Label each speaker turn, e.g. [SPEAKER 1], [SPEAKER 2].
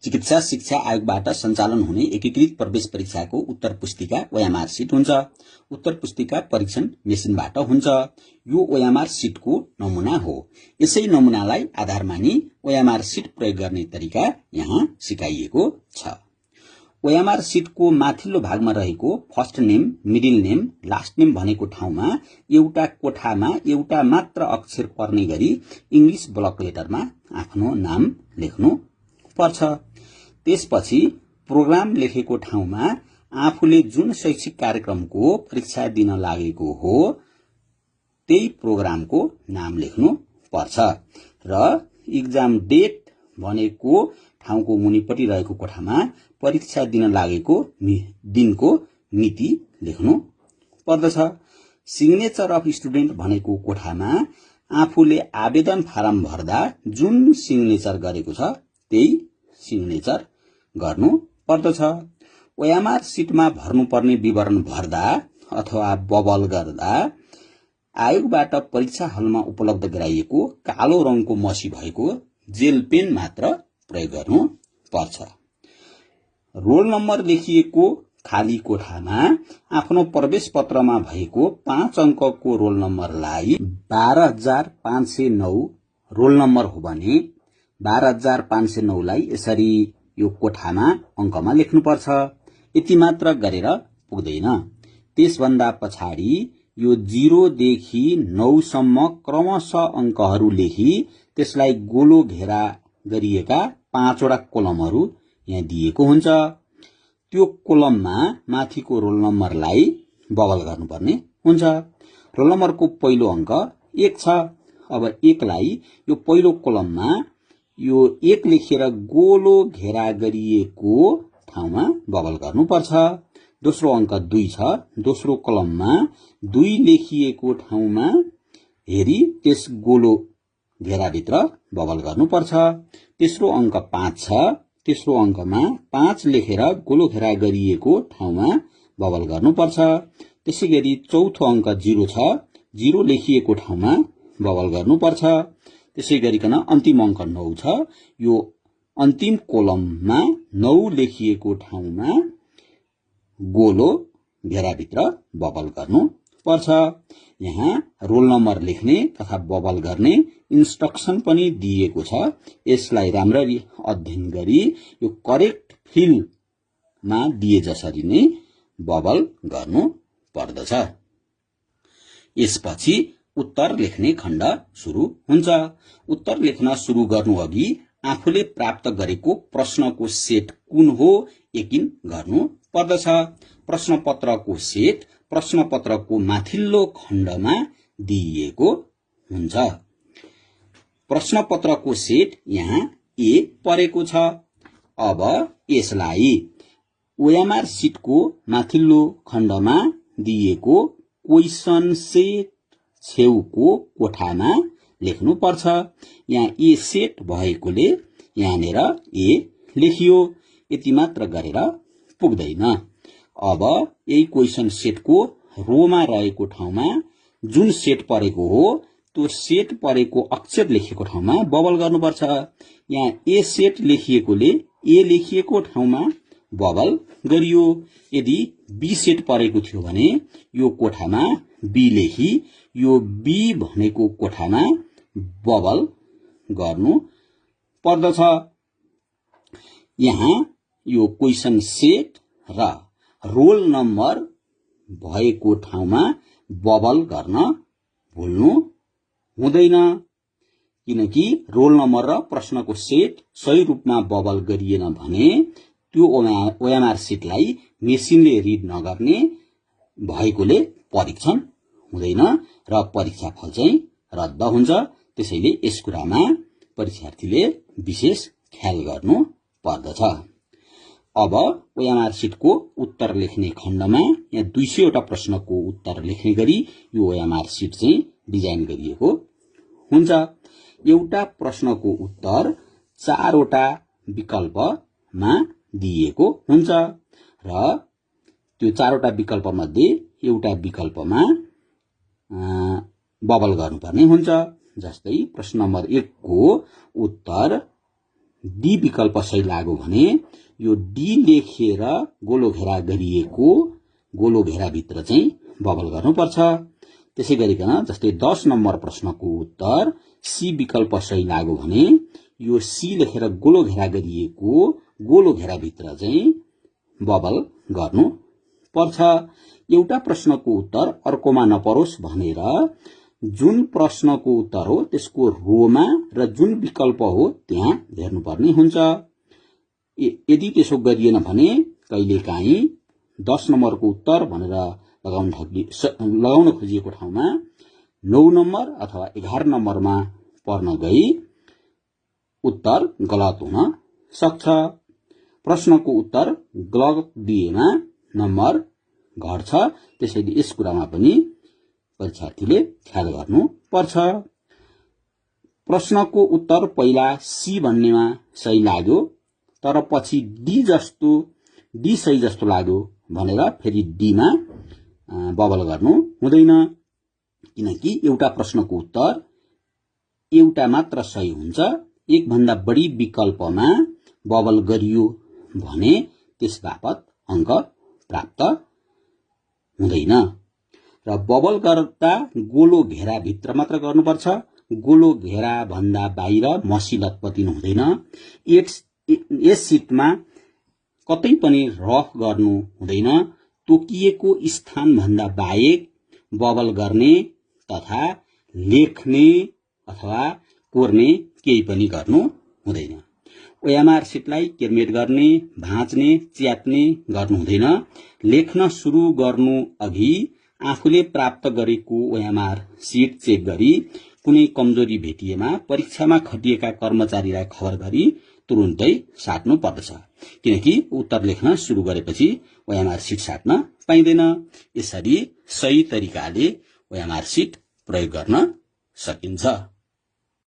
[SPEAKER 1] चिकित्सा शिक्षा आयोगबाट सञ्चालन हुने एकीकृत प्रवेश परीक्षाको उत्तर पुस्तिका ओएमआर सिट हुन्छ। उत्तर पुस्तिका परीक्षण मेसिनबाट हुन्छ। यो ओएमआर सिटको नमुना हो। यसै नमुनालाई आधार मानी ओएमआर सिट प्रयोग गर्ने तरिका यहाँ सिकाइएको छ। ओएमआर सिटको माथिल्लो भागमा रहेको first name, middle name, last name भनेको ठाउँमा एउटा कोठामा एउटा मात्र अक्षर पर्ने गरी इंग्लिश ब्लक लेटरमा आफ्नो नाम लेख्नु पर्छ। त्यसपछि प्रोग्राम लेखेको ठाउँमा आफूले जुन शैक्षिक कार्यक्रमको परीक्षा दिन लागेको हो त्यही प्रोग्रामको नाम लेख्नु पर्छ र एक्जाम डेट भनेको ठाउँको मुनिपट्टि रहेको कोठामा परीक्षा दिन लागेको दिनको मिति लेख्नु पर्दछ। सिग्नेचर अफ स्टुडेन्ट भनेको कोठामा आफूले आवेदन फारम भर्दा जुन सिग्नेचर गरेको छ त्यही सिग्नेचर गर्नु पर्दछ। ओएमआर सिटमा भर्नुपर्ने विवरण भर्दा अथवा बबल गर्दा आयोगबाट परीक्षा हलमा उपलब्ध गराइएको कालो रङको मसी भएको जेल पेन मात्र प्रयोग गर्नु पर्छ। रोल नम्बर लेखिएको खाली कोठामा आफ्नो प्रवेश पत्रमा भएको 5 अंकको रोल नम्बरलाई 12,509 रोल नम्बर हो भने 12,509 लाई यसरी यो कोठामा अंकमा लेख्नुपर्छ। यति मात्र गरेर पुग्दैन। त्यसभन्दा पछाडि यो 0 देखि 9 सम्म क्रमशः अंकहरू लेखी त्यसलाई गोलो घेरा गरिएका 5 वटा कोलमहरू यहाँ दिएको हुन्छ। त्यो कोलममा माथिको रोल नम्बरलाई बबल गर्नुपर्ने हुन्छ। रोल नम्बरको पहिलो अंक 1 छ। अब 1 लाई यो पहिलो कोलममा यो 1 लेखेर गोलो घेरा गरिएको ठाउँमा बबल गर्नुपर्छ। दोस्रो अंक 2 छ। दोस्रो कलममा 2 लेखिएको ठाउँमा हेरी त्यस गोलो घेराभित्र बबल गर्नुपर्छ। तेस्रो अंक 5 छ। तेस्रो अंकमा 5 लेखेर गोलो घेरा गरिएको ठाउँमा बबल गर्नुपर्छ। त्यसैगरी चौथो अंक 0 छ। 0 लेखिएको ठाउँमा बबल गर्नुपर्छ। त्यसै गरिकन अन्तिम अंक 9 छ। यो अन्तिम कोलममा 9 लेखिएको ठाउँमा गोलो घेराभित्र बबल गर्नु पर्छ। यहाँ रोल नम्बर लेख्ने तथा बबल गर्ने इन्स्ट्रक्सन पनि दिएको छ। यसलाई राम्ररी अध्ययन गरी यो करेक्ट फिल्डमा दिए जसरी नै बबल गर्नु पर्दछ। यसपछि उत्तर लेख्ने खण्ड सुरु हुन्छ। उत्तर लेख्न सुरु गर्नु अघि आफूले प्राप्त गरेको प्रश्नको सेट कुन हो यकिन गर्नु पर्दछ। प्रश्नपत्रको सेट प्रश्नपत्रको माथिल्लो खण्डमा दिइएको हुन्छ। प्रश्नपत्रको सेट यहाँ ए परेको छ। अब यसलाई ओएमआर सिटको माथिल्लो खण्डमा दिइएको क्वेशन सेट छेउको कोठामा लेख्नु पर्छ। यहाँ ए सेट भएकोले यहाँनेर ए लेखियो। यति मात्र गरेर पुग्दैन। अब यही क्वेशन सेटको रोमा रहेको ठाउँमा जुन सेट परेको हो त्यो सेट परेको अक्षर लेखिएको ठाउँमा बबल गर्नुपर्छ। यहाँ ए सेट लेखिएकोले ए लेखिएको ठाउँमा बबल गरियो। यदि बी सेट परेको थियो भने यो कोठामा बी लेखी यो बी भनेको कोठामा बबल गर्नु पर्दछ। यहाँ यो क्वेशन सेट र रोल नम्बर भएको ठाउँमा बबल गर्न भुल्नु हुँदैन। किनकि रोल नम्बर र प्रश्नको सेट सही रूपमा बबल गरिएन भने त्यो ओएमआर सिटलाई मेसिनले रिड नगर्ने भएकोले परीक्षण हुँदैन र परीक्षा फल चाहिँ रद्द हुन्छ। त्यसैले यस कुरामा परीक्षार्थीले विशेष ख्याल गर्नु पर्दछ। अब ओएमआर सिटको उत्तर लेख्ने खण्डमा यहाँ 200 वटा प्रश्नको उत्तर लेख्ने गरी यो ओएमआर सिट चाहिँ डिजाइन गरिएको हुन्छ। एउटा प्रश्नको उत्तर 4 वटा विकल्पमा दिएको हुन्छ र त्यो 4 वटा विकल्प मध्ये एउटा विकल्पमा बबल गर्नुपर्ने हुन्छ। जस्तै प्रश्न नम्बर 1 को उत्तर डी विकल्प सही लाग्यो भने यो डी लेखेर गोलो घेरा गरिएको गोलो घेराभित्र चाहिँ बबल गर्नुपर्छ। त्यसै गरिकन जस्तै 10 नम्बर प्रश्नको उत्तर सी विकल्प सही लाग्यो भने यो सी लेखेर गोलो घेरा गरिएको गोलो घेराभित्र चाहिँ बबल गर्नु पर्छ। एउटा प्रश्नको उत्तर अर्कोमा नपरोस् भनेर जुन प्रश्नको उत्तर हो त्यसको रोमा र जुन विकल्प हो त्यहाँ हेर्नुपर्ने हुन्छ। यदि त्यसो गरिएन भने कहिलेकाहीँ 10 नम्बरको उत्तर भनेर लगाउन खोजिएको ठाउँमा 9 नम्बर अथवा 11 नम्बरमा पर्न गई उत्तर गलत हुन सक्छ। प्रश्नको उत्तर गलत दिएमा नम्बर घट्छ। त्यसैले यस कुरामा पनि परीक्षार्थीले ख्याल गर्नु पर्छ। प्रश्नको उत्तर पहिला सी भन्नेमा सही लाग्यो तर पछि डी सही जस्तो लाग्यो भनेर फेरि डीमा बबल गर्नु हुँदैन, किनकि एउटा प्रश्नको उत्तर एउटा मात्र सही हुन्छ। एक भन्दा बढी विकल्पमा बबल गरियो भने त्यसबापत अंक प्राप्त हुँदैन र बबल गर्दा गोलो घेरा भित्र मात्र गर्नुपर्छ। गोलो घेरा भन्दा बाहिर मसी लतपतिनु हुँदैन। यस सिटमा कतै पनि रफ गर्नु हुँदैन। तोकिएको स्थान भन्दा बाहेक बबल गर्ने तथा लेख्ने अथवा कोर्ने केही पनि गर्नु हुँदैन। ओएमआर सिटलाई केरमेट गर्ने, भाँच्ने, च्यात्ने गर्नु हुँदैन। लेख्न सुरु गर्नु अघि आफूले प्राप्त गरेको ओएमआर सिट चेक गरी कुनै कमजोरी भेटिएमा परीक्षामा खटिएका कर्मचारीलाई खबर गरी तुरुन्तै साट्नु पर्दछ, किनकि उत्तर लेख्न सुरु गरेपछि ओएमआर सिट साट्न पाइँदैन। यसरी सही तरिकाले ओएमआर सिट प्रयोग गर्न सकिन्छ।